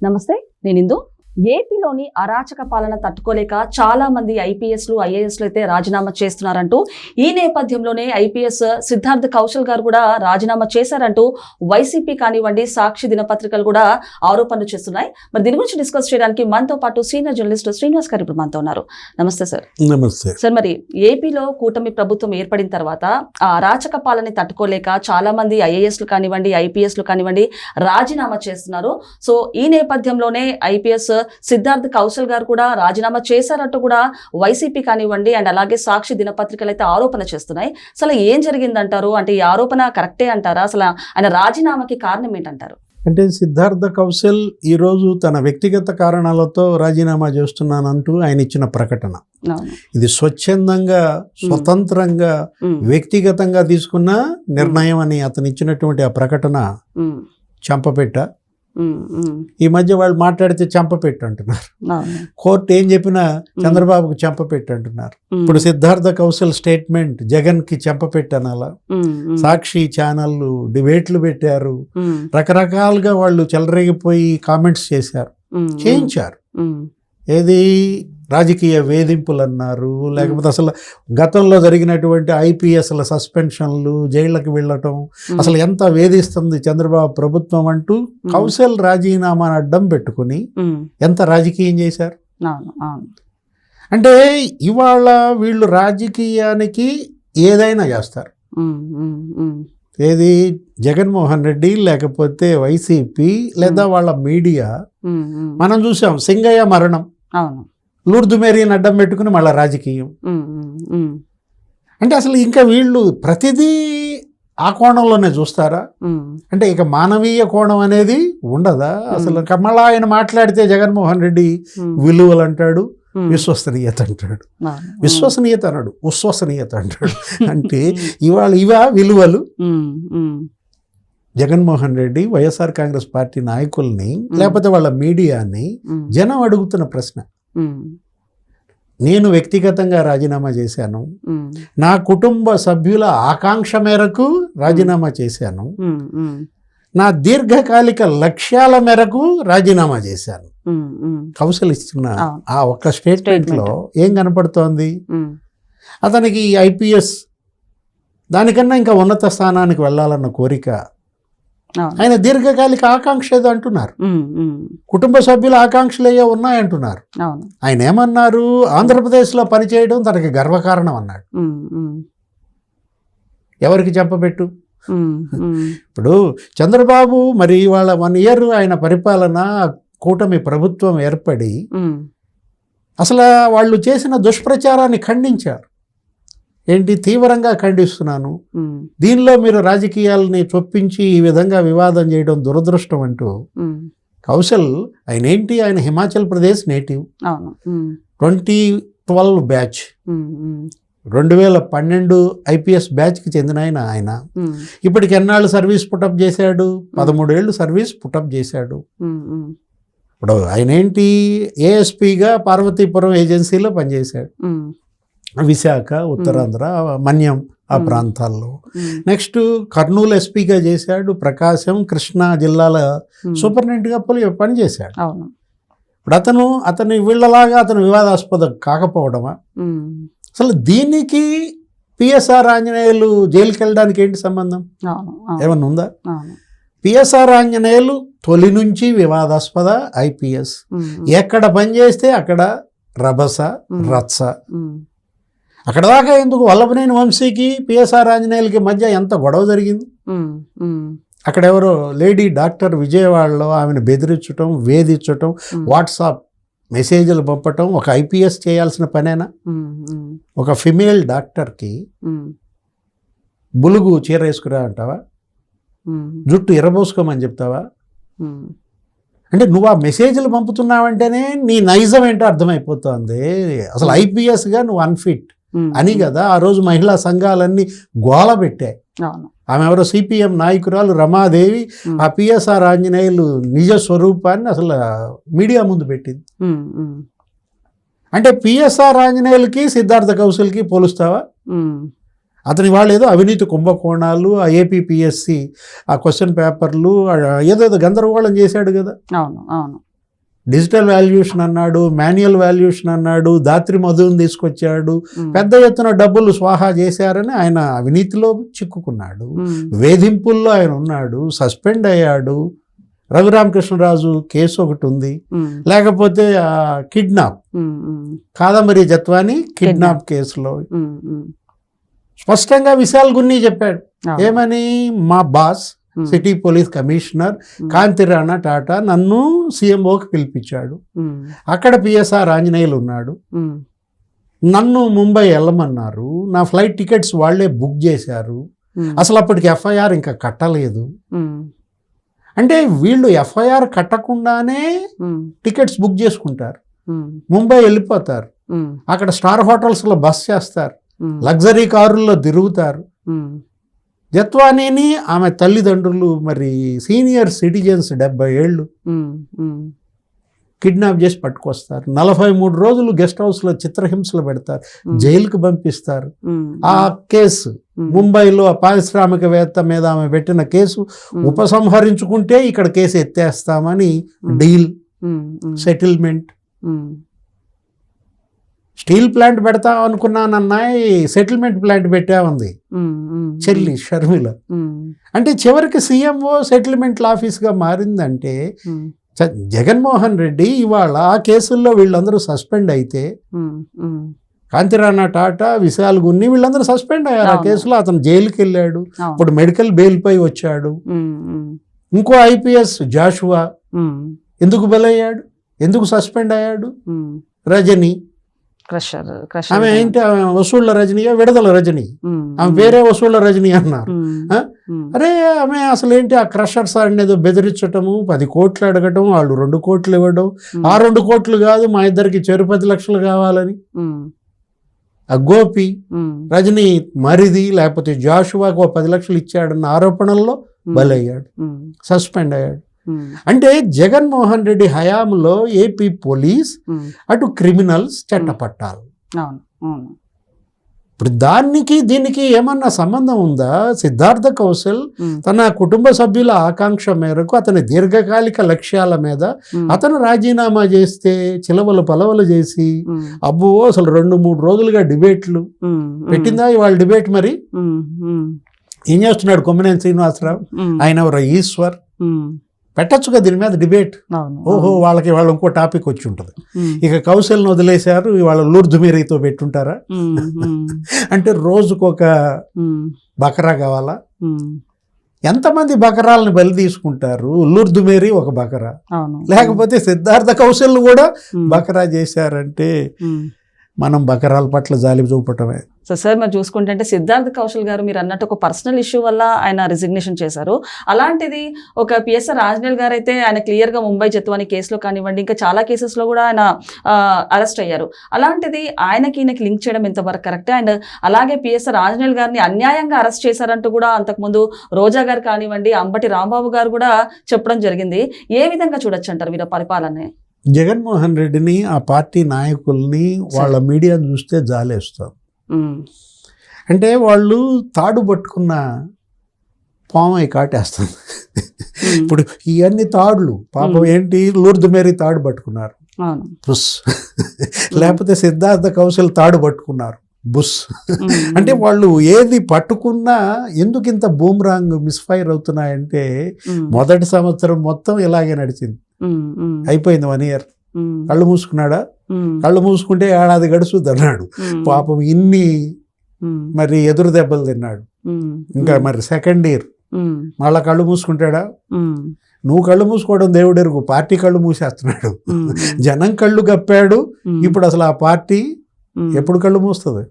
నమస్తే, నేను ఇందు. ఏపీలోని అరాచక పాలన తట్టుకోలేక చాలా మంది ఐపీఎస్లు ఐఏఎస్లు అయితే రాజీనామా చేస్తున్నారంటూ, ఈ నేపథ్యంలోనే ఐపీఎస్ సిద్ధార్థ్ కౌశల్ గారు కూడా రాజీనామా చేశారంటూ వైసీపీ కానివ్వండి, సాక్షి దినపత్రికలు కూడా ఆరోపణలు చేస్తున్నాయి. మరి దీని గురించి డిస్కస్ చేయడానికి మనతో పాటు సీనియర్ జర్నలిస్ట్ శ్రీనివాస్ గారు ఇప్పుడు మనతో ఉన్నారు. నమస్తే సార్. నమస్తే సార్. మరి ఏపీలో కూటమి ప్రభుత్వం ఏర్పడిన తర్వాత ఆ అరాచక పాలన తట్టుకోలేక చాలా మంది ఐఏఎస్లు కానివ్వండి, ఐపీఎస్లు కానివ్వండి రాజీనామా చేస్తున్నారు. సో ఈ నేపథ్యంలోనే ఐపీఎస్ సిద్ధార్థ్ కౌశల్ గారు కూడా రాజీనామా చేశారంటూ కూడా వైసీపీ కానివ్వండి అండ్ అలాగే సాక్షి దినపత్రికలు అయితే ఆరోపణ చేస్తున్నాయి. అసలు ఏం జరిగిందంటారు? అంటే ఈ ఆరోపణ కరెక్టే అంటారా? అసలు ఆయన రాజీనామాకి కారణం ఏంటంటారు? అంటే సిద్ధార్థ కౌశల్ ఈరోజు తన వ్యక్తిగత కారణాలతో రాజీనామా చేస్తున్నానంటూ ఆయన ఇచ్చిన ప్రకటన, ఇది స్వచ్ఛందంగా స్వతంత్రంగా వ్యక్తిగతంగా తీసుకున్న నిర్ణయం అని అతను ఇచ్చినటువంటి ఆ ప్రకటన చంపపెట్ట. ఈ మధ్య వాళ్ళు మాట్లాడితే చంపపెట్టు అంటున్నారు. కోర్టు ఏం చెప్పినా చంద్రబాబుకు చంపపెట్టు అంటున్నారు. ఇప్పుడు సిద్ధార్థ కౌశల్ స్టేట్మెంట్ జగన్ కి చంపపెట్టు అనాలా? సాక్షి ఛానళ్ళు డిబేట్లు పెట్టారు, రకరకాలుగా వాళ్ళు చెలరేగిపోయి కామెంట్స్ చేయించారు. ఏది రాజకీయ వేధింపులు అన్నారు, లేకపోతే అసలు గతంలో జరిగినటువంటి ఐపీఎస్ల సస్పెన్షన్లు, జైళ్ళకి వెళ్ళటం, అసలు ఎంత వేధిస్తుంది చంద్రబాబు ప్రభుత్వం అంటూ కౌశల్ రాజీనామాను అడ్డం పెట్టుకుని ఎంత రాజకీయం చేశారు. అంటే ఇవాళ వీళ్ళు రాజకీయానికి ఏదైనా చేస్తారు. ఏది జగన్మోహన్ రెడ్డి లేకపోతే వైసీపీ లేదా వాళ్ళ మీడియా. మనం చూసాం సింగయ్య మరణం, లూర్దు మేరీని అడ్డం పెట్టుకుని మళ్ళీ రాజకీయం. అంటే అసలు ఇంకా వీళ్ళు ప్రతిదీ ఆ కోణంలోనే చూస్తారా? అంటే ఇక మానవీయ కోణం అనేది ఉండదా అసలు? మళ్ళీ ఆయన మాట్లాడితే జగన్మోహన్ రెడ్డి విలువలు అంటాడు, విశ్వసనీయత అంటాడు. విశ్వసనీయత అన్నాడు, విశ్వసనీయత అంటాడు. అంటే ఇవాళ ఇవా విలువలు? జగన్మోహన్ రెడ్డి వైఎస్ఆర్ కాంగ్రెస్ పార్టీ నాయకుల్ని లేకపోతే వాళ్ళ మీడియాని జనం అడుగుతున్న ప్రశ్న, నేను వ్యక్తిగతంగా రాజీనామా చేశాను, నా కుటుంబ సభ్యుల ఆకాంక్ష మేరకు రాజీనామా చేశాను, నా దీర్ఘకాలిక లక్ష్యాల మేరకు రాజీనామా చేశాను. కౌశల్ ఇస్తున్న ఆ ఒక్క స్టేట్మెంట్ లో ఏం కనపడుతోంది? అతనికి ఐపీఎస్ దానికన్నా ఇంకా ఉన్నత స్థానానికి వెళ్ళాలన్న కోరిక, ఆయన దీర్ఘకాలిక ఆకాంక్ష ఏదో అంటున్నారు, కుటుంబ సభ్యుల ఆకాంక్షలు ఏవో ఉన్నాయంటున్నారు. ఆయన ఏమన్నారు? ఆంధ్రప్రదేశ్లో పనిచేయడం తనకి గర్వకారణం అన్నాడు. ఎవరికి చెప్పబెట్టు? ఇప్పుడు చంద్రబాబు మరి వాళ్ళ 1 year ఆయన పరిపాలన, కూటమి ప్రభుత్వం ఏర్పడి అసలు వాళ్ళు చేసిన దుష్ప్రచారాన్ని ఖండించారు. ఏంటి? తీవ్రంగా ఖండిస్తున్నాను, దీనిలో మీరు రాజకీయాలని చొప్పించి ఈ విధంగా వివాదం చేయడం దురదృష్టం అంటూ కౌశల్ ఆయన ఏంటి? ఆయన Himachal Pradesh native, 2012 batch, 2012 IPS బ్యాచ్కి చెందిన ఆయన. ఇప్పటికి ఎన్నాళ్ళు సర్వీస్ పుటప్ చేశాడు? 13 ఏళ్ళు సర్వీస్ పుటప్ చేశాడు. ఇప్పుడు ఆయన ఏంటి? ఏఎస్పీగా పార్వతీపురం ఏజెన్సీలో పనిచేశాడు, విశాఖ, ఉత్తరాంధ్ర, మన్యం ఆ ప్రాంతాల్లో. నెక్స్ట్ కర్నూలు ఎస్పీగా చేశాడు, ప్రకాశం, కృష్ణా జిల్లాల సూపరింటెండెంట్గా పనిచేశాడు. ఇప్పుడు అతను వీళ్ళలాగా అతను వివాదాస్పదం కాకపోవడమా? అసలు దీనికి పిఎస్ఆర్ ఆంజనేయులు జైలుకి వెళ్ళడానికి ఏంటి సంబంధం? ఏమన్నా ఉందా? పిఎస్ఆర్ ఆంజనేయులు తొలి నుంచి వివాదాస్పద ఐపీఎస్, ఎక్కడ పనిచేస్తే అక్కడ రభస రత్స. అక్కడ దాకా ఎందుకు? వల్లభనేని వంశీకి పిఎస్ఆర్ ఆంజనేయులకి మధ్య ఎంత గొడవ జరిగింది. అక్కడ ఎవరో లేడీ డాక్టర్ విజయవాడలో ఆమెను బెదిరించటం, వేధించటం, వాట్సాప్ మెసేజ్లు పంపటం ఒక ఐపీఎస్ చేయాల్సిన పనేనా? ఒక ఫిమేల్ డాక్టర్కి బులుగు చీర వేసుకురా అంటావా? జుట్టు ఎర్రబోసుకోమని చెప్తావా? అంటే నువ్వు ఆ మెసేజ్లు పంపుతున్నావంటేనే నీ నైజం ఏంటో అర్థమైపోతుంది. అసలు ఐపీఎస్గా నువ్వు అన్ఫిట్ అని కదా ఆ రోజు మహిళా సంఘాలన్నీ గోల పెట్టాయి. ఆమె ఎవరో సిపిఎం నాయకురాలు రమాదేవి ఆ పిఎస్ఆర్ ఆంజనేయులు నిజ స్వరూపాన్ని అసలు మీడియా ముందు పెట్టింది. అంటే పిఎస్ఆర్ ఆంజనేయులకి సిద్ధార్థ కౌశల్కి పోలుస్తావా? అతని వాళ్ళు ఏదో అవినీతి కుంభకోణాలు, ఆ ఏపీపీఎస్సి ఆ క్వశ్చన్ పేపర్లు ఏదో గందరగోళం చేశాడు కదా. డిజిటల్ వాల్యుయేషన్ అన్నాడు, మాన్యువల్ వాల్యుయేషన్ అన్నాడు, దాత్రి మధుని తీసుకొచ్చాడు, పెద్ద ఎత్తున డబ్బులు స్వాహా చేశారని ఆయన అవినీతిలో చిక్కుకున్నాడు, వేధింపుల్లో ఆయన ఉన్నాడు, సస్పెండ్ అయ్యాడు. రఘురామకృష్ణరాజు కేసు ఒకటి ఉంది, లేకపోతే కిడ్నాప్ కాదంబరి జత్వాని కిడ్నాప్ కేసులో స్పష్టంగా విశాల్ గున్ని చెప్పాడు ఏమని, మా బాస్ సిటీ పోలీస్ కమిషనర్ కాంతి రాణా టాటా నన్ను సీఎంఓకి పిలిపించాడు, అక్కడ పిఎస్ఆర్ ఆంజనేయులు ఉన్నాడు, నన్ను ముంబై వెళ్ళమన్నారు, నా ఫ్లైట్ టికెట్స్ వాళ్లే బుక్ చేశారు, అసలు అప్పటికి ఎఫ్ఐఆర్ ఇంకా కట్టలేదు. అంటే వీళ్ళు ఎఫ్ఐఆర్ కట్టకుండానే టికెట్స్ బుక్ చేసుకుంటారు, ముంబై వెళ్ళిపోతారు, అక్కడ స్టార్ హోటల్స్లో బస్ చేస్తారు, లగ్జరీ కారుల్లో తిరుగుతారు. జత్వానీని ఆమె తల్లిదండ్రులు మరి సీనియర్ సిటిజన్స్ 70 ఏళ్ళు కిడ్నాప్ చేసి పట్టుకొస్తారు, 43 రోజులు గెస్ట్ హౌస్లో చిత్రహింసలు పెడతారు, జైలుకు పంపిస్తారు. ఆ కేసు ముంబైలో పారిశ్రామికవేత్త మీద ఆమె పెట్టిన కేసు ఉపసంహరించుకుంటే ఇక్కడ కేసు ఎత్తేస్తామని డీల్, సెటిల్మెంట్. స్టీల్ ప్లాంట్ పెడతా అనుకున్నానన్నాయి, సెటిల్మెంట్ ప్లాంట్ పెట్టామంది చెల్లి షర్మిల. అంటే చివరికి సీఎంఓ సెటిల్మెంట్ ఆఫీస్గా మారిందంటే జగన్మోహన్ రెడ్డి ఇవాళ ఆ కేసుల్లో వీళ్ళందరూ సస్పెండ్ అయితే, కాంతిరాణా టాటా, విశాల్ గున్ని వీళ్ళందరూ సస్పెండ్ అయ్యారు ఆ కేసులో. అతను జైలుకి వెళ్ళాడు, ఇప్పుడు మెడికల్ బెయిల్ పై వచ్చాడు. ఇంకో ఐపీఎస్ జాషువా ఎందుకు బలయ్యాడు, ఎందుకు సస్పెండ్ అయ్యాడు? రజని ఆమె ఏంటి, ఆమె వసూళ్ల రజనీయా విడుదల రజని, ఆమె వేరే వసూళ్ల రజని అన్నారు. అరే ఆమె అసలు ఏంటి, ఆ క్రషర్ సార్ ఏదో బెదిరించటము, 10 కోట్లు అడగటం, వాళ్ళు 2 కోట్లు ఇవ్వడం, ఆ 2 కోట్లు కాదు మా ఇద్దరికి 10 లక్షలు కావాలని. ఆ గోపి రజని మరిది లేకపోతే జాషువాకు 10 లక్షలు ఇచ్చాడన్న ఆరోపణల్లో బలయ్యాడు, సస్పెండ్ అయ్యాడు. అంటే జగన్మోహన్ రెడ్డి హయాంలో ఏపీ పోలీస్ అటు క్రిమినల్స్ చట్టపట్టాలు. ఇప్పుడు దీనికి ఏమన్నా సంబంధం ఉందా? సిద్ధార్థ కౌశల్ తన కుటుంబ సభ్యుల ఆకాంక్ష మేరకు అతని దీర్ఘకాలిక లక్ష్యాల మీద అతను రాజీనామా చేస్తే చిలవలు పలవలు చేసి అబ్బో అసలు 2-3 రోజులుగా డిబేట్లు పెట్టిందా ఇవాళ డిబేట్. మరి ఏం చేస్తున్నాడు కొమ్మినేని శ్రీనివాసరావు, ఆయన ఎవరో ఈశ్వర్, పెట్టచ్చుగా దీని మీద డిబేట్. ఓహో వాళ్ళకి వాళ్ళు ఇంకో టాపిక్ వచ్చి ఉంటుంది. ఇక కౌశల్ని వదిలేశారు, ఇవాళ లూర్దుమేరీతో పెట్టుంటారా? అంటే రోజుకొక బకరా కావాలా? ఎంతమంది బకరాలను బలి తీసుకుంటారు? లూర్దుమేరీ ఒక బకరా, లేకపోతే సిద్ధార్థ కౌశల్ కూడా బకరా చేశారంటే మనం బకరాల పట్ల జాలి చూపటమే. సో సార్ మరి చూసుకుంటే అంటే సిద్ధార్థ కౌశల్ గారు మీరు అన్నట్టు ఒక పర్సనల్ ఇష్యూ వల్ల ఆయన రిజిగ్నేషన్ చేశారు. అలాంటిది ఒక పిఎస్ఆర్ ఆంజనేయులు గారు అయితే ఆయన క్లియర్గా ముంబై జత్వాని కేసులో కానివ్వండి ఇంకా చాలా కేసెస్లో కూడా ఆయన అరెస్ట్ అయ్యారు. అలాంటిది ఈయనకి లింక్ చేయడం ఎంతవరకు కరెక్ట్? అండ్ అలాగే పిఎస్ఆర్ ఆంజనేయులు గారిని అన్యాయంగా అరెస్ట్ చేశారంటూ కూడా అంతకుముందు రోజా గారు కానివ్వండి అంబటి రాంబాబు గారు కూడా చెప్పడం జరిగింది. ఏ విధంగా చూడొచ్చు అంటారు వీళ్ళ పరిపాలన? జగన్మోహన్ రెడ్డిని ఆ పార్టీ నాయకుల్ని వాళ్ళ మీడియాను చూస్తే జాలేస్తాం. అంటే వాళ్ళు తాడు పట్టుకున్న పామై కాటేస్తుంది. ఇప్పుడు ఇవన్నీ తాడులు పాపం ఏంటి, లూర్దుమేరీ తాడు పట్టుకున్నారు బుస్, లేకపోతే సిద్ధార్థ కౌశల్ తాడు పట్టుకున్నారు బుస్. అంటే వాళ్ళు ఏది పట్టుకున్నా ఎందుకు ఇంత బూమ్రాంగ్ మిస్ఫైర్ అవుతున్నాయంటే మొదటి సంవత్సరం మొత్తం ఇలాగే నడిచింది. అయిపోయింది 1 year. కళ్ళు మూసుకున్నాడా? కళ్ళు మూసుకుంటే ఏడాది గడుస్తుంది అన్నాడు. పాపం ఇన్ని మరి ఎదురు దెబ్బలు తిన్నాడు. ఇంకా మరి 2nd year మళ్ళా కళ్ళు మూసుకుంటాడా? నువ్వు కళ్ళు మూసుకోవడం దేవుడెరుగు, పార్టీ కళ్ళు మూసేస్తున్నాడు. జనం కళ్ళు కప్పాడు. ఇప్పుడు అసలు ఆ పార్టీ ఎప్పుడు కళ్ళు మూస్తుంది?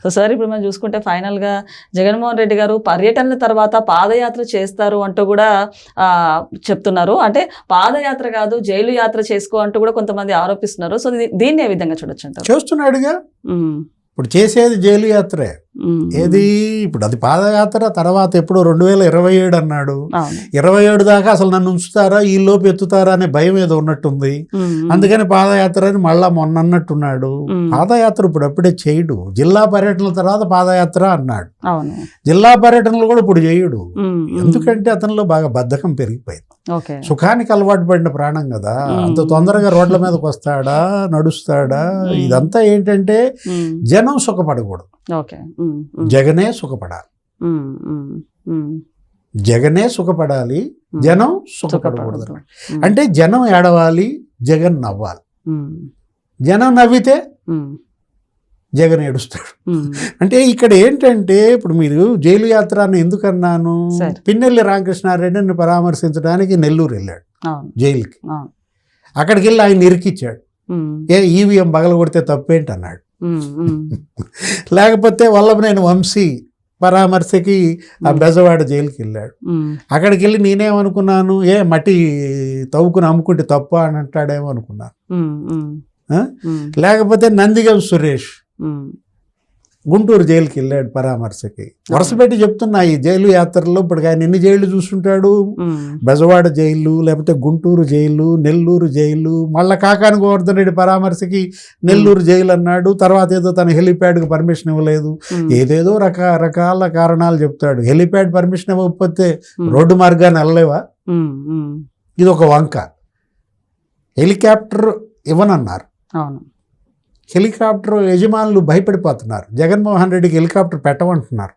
సో సార్ ఇప్పుడు మనం చూసుకుంటే ఫైనల్గా జగన్మోహన్ రెడ్డి గారు పర్యటనల తర్వాత పాదయాత్ర చేస్తారు అంటూ కూడా చెప్తున్నారు. అంటే పాదయాత్ర కాదు జైలు యాత్ర చేసుకో అంటూ కూడా కొంతమంది ఆరోపిస్తున్నారు. సో దీన్ని ఏ విధంగా చూడొచ్చు అంటారు? చేస్తున్నాడుగా. ఇప్పుడు చేసేది జైలు యాత్రే. ఏది ఇప్పుడు అది పాదయాత్ర తర్వాత ఎప్పుడు 2027 అన్నాడు. 27 దాకా అసలు నన్ను ఉంచుతారా ఈ లోపు ఎత్తుతారా అనే భయం ఏదో ఉన్నట్టుంది. అందుకని పాదయాత్ర అని మళ్ళా మొన్న అన్నట్టున్నాడు. పాదయాత్ర ఇప్పుడు అప్పుడే చేయడు. జిల్లా పర్యటనల తర్వాత పాదయాత్ర అన్నాడు. జిల్లా పర్యటనలు కూడా ఇప్పుడు చేయడు. ఎందుకంటే అతనిలో బాగా బద్ధకం పెరిగిపోయింది. సుఖానికి అలవాటు పడిన ప్రాణం కదా, అంత తొందరగా రోడ్ల మీదకి వస్తాడా, నడుస్తాడా? ఇదంతా ఏంటంటే జనం సుఖపడకూడదు, జగనే సుఖపడాలి. జగనే సుఖపడాలి, జనం సుఖపడకూడదు. అంటే జనం ఏడవాలి, జగన్ నవ్వాలి. జనం నవ్వితే జగన్ ఏడుస్తాడు. అంటే ఇక్కడ ఏంటంటే ఇప్పుడు మీరు జైలు యాత్ర అని ఎందుకన్నాను, పిన్నెల్లి రామకృష్ణారెడ్డిని పరామర్శించడానికి నెల్లూరు వెళ్ళాడు జైలుకి. అక్కడికి వెళ్ళి ఆయన ఇరికిచ్చాడు. ఈవీఎం పగల కొడితే తప్పేంటి అన్నాడు. లేకపోతే వల్లభనేని వంశీ పరామర్శకి ఆ బెజవాడ జైలుకి వెళ్ళాడు. అక్కడికి వెళ్ళి నేనేమనుకున్నాను, మట్టి తవ్వుకుని అమ్ముకుంటే తప్ప అని అంటాడేమో అనుకున్నాను. లేకపోతే నందిగం సురేష్ గుంటూరు జైలుకి వెళ్ళాడు పరామర్శకి. వరుసపెట్టి చెప్తున్నా ఈ జైలు యాత్రలో ఇప్పుడు ఆయన ఎన్ని జైళ్ళు చూస్తుంటాడు. బెజవాడ జైలు, లేకపోతే గుంటూరు జైలు, నెల్లూరు జైలు, మళ్ళా కాకాని గోవర్ధన్ రెడ్డి పరామర్శకి నెల్లూరు జైలు అన్నాడు. తర్వాత ఏదో తన హెలిప్యాడ్కి పర్మిషన్ ఇవ్వలేదు, ఏదేదో రకరకాల కారణాలు చెప్తాడు. హెలిప్యాడ్ పర్మిషన్ ఇవ్వకపోతే రోడ్డు మార్గాన్ని వెళ్ళలేవా? ఇది ఒక వంక. హెలికాప్టర్ ఇవ్వనన్నారు. హెలికాప్టర్ యజమానులు భయపడిపోతున్నారు. జగన్మోహన్ రెడ్డికి హెలికాప్టర్ పెట్టమంటున్నారు.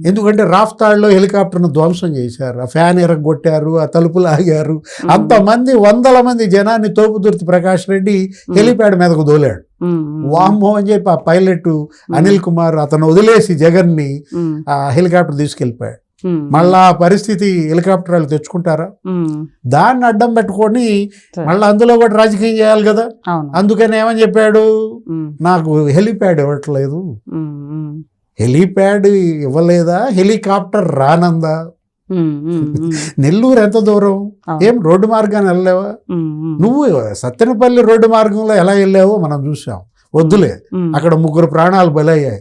ఎందుకంటే రాఫ్తాడ్లో హెలికాప్టర్ను ధ్వంసం చేశారు, ఆ ఫ్యాన్ ఎరగొట్టారు, ఆ తలుపులు ఆగారు. అంతమంది 100 మంది జనాన్ని తోపుదుర్తి ప్రకాష్ రెడ్డి హెలిప్యాడ్ మీదకు దోలాడు. వామ్మో అని చెప్పి ఆ పైలట్ అనిల్ కుమార్ అతను వదిలేసి జగన్ని ఆ హెలికాప్టర్ తీసుకెళ్ళిపోయాడు. మళ్ళా ఆ పరిస్థితి హెలికాప్టర్ వాళ్ళు తెచ్చుకుంటారా? దాన్ని అడ్డం పెట్టుకొని మళ్ళీ అందులో కూడా రాజకీయం చేయాలి కదా. అందుకని ఏమని చెప్పాడు, నాకు హెలిప్యాడ్ ఇవ్వట్లేదు. హెలిప్యాడ్ ఇవ్వలేదా? హెలికాప్టర్ రానందా? నెల్లూరు ఎంత దూరం? ఏం రోడ్డు మార్గాన్ని వెళ్ళలేవా? నువ్వు సత్తెనపల్లి రోడ్డు మార్గంలో ఎలా వెళ్ళావో మనం చూసాం. వద్దులే, అక్కడ 3 ప్రాణాలు బలయ్యాయి.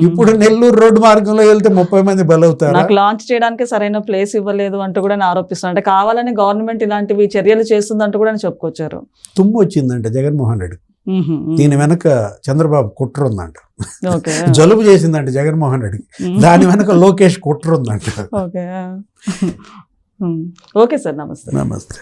ఇప్పుడు నెల్లూరు రోడ్డు మార్గంలో వెళ్తే 30 మంది బలవుతారు. నాకు లాంచ్ చేయడానికి సరైన ప్లేస్ ఇవ్వలేదు అంటూ కూడా ఆరోపిస్తున్నారు. అంటే కావాలని గవర్నమెంట్ ఇలాంటివి చర్యలు చేస్తుందంటూ కూడా చెప్పుకొచ్చారు. తుమ్ము వచ్చిందంట జగన్మోహన్ రెడ్డి. దీని వెనక చంద్రబాబు కుట్ర ఉందంట. జలుబు చేసిందంట జగన్మోహన్ రెడ్డికి, దాని వెనక లోకేష్ కుట్ర ఉందంట. ఓకే సార్, నమస్తే. నమస్తే.